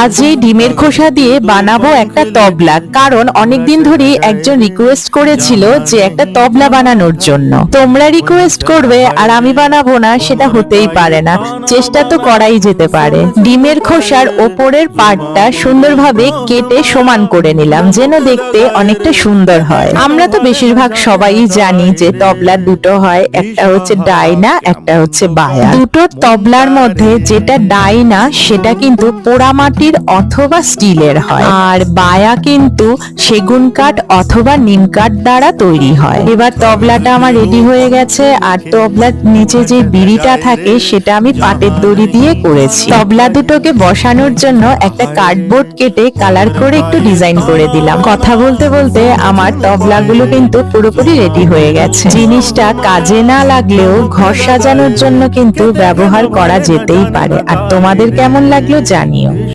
আজ এই ডিমের খোসা দিয়ে বানাবো একটা তবলা, কারণ অনেকদিন ধরেই একজন রিকোয়েস্ট করেছিল যে একটা তবলা বানানোর জন্য। তোমরা রিকোয়েস্ট করবে আর আমি বানাবো না, সেটা হতেই পারে না। চেষ্টা তো করাই যেতে পারে। ডিমের খোসার ওপরের পার্টটা সুন্দরভাবে কেটে সমান করে নিলাম, যেন দেখতে অনেকটা সুন্দর হয়। আমরা তো বেশিরভাগ সবাই জানি যে তবলা দুটো হয়, একটা হচ্ছে ডাইনা, একটা হচ্ছে বায়া। দুটো তবলার মধ্যে যেটা ডাইনা সেটা কিন্তু পোড়ামাটির অথবা স্টিলের হয়, আর বায়া কিন্তু সেগুন কাঠ অথবা নিম কাঠ দ্বারা তৈরি হয়। এবার তবলাটা আমার রেডি হয়ে গেছে, আর তবলার নিচে যে বিড়িটা থাকে সেটা আমি পাটের দড়ি দিয়ে করেছি। তবলা দুটোকে বসানোর জন্য একটা কার্ডবোর্ড কেটে কালার করে একটু ডিজাইন করে দিলাম। কথা বলতে বলতে আমার তবলাগুলো কিন্তু পুরোপুরি রেডি হয়ে গেছে। জিনিসটা কাজে না লাগলেও ঘর সাজানোর জন্য কিন্তু ব্যবহার করা যেতেই পারে। আর তোমাদের কেমন লাগলো জানিও।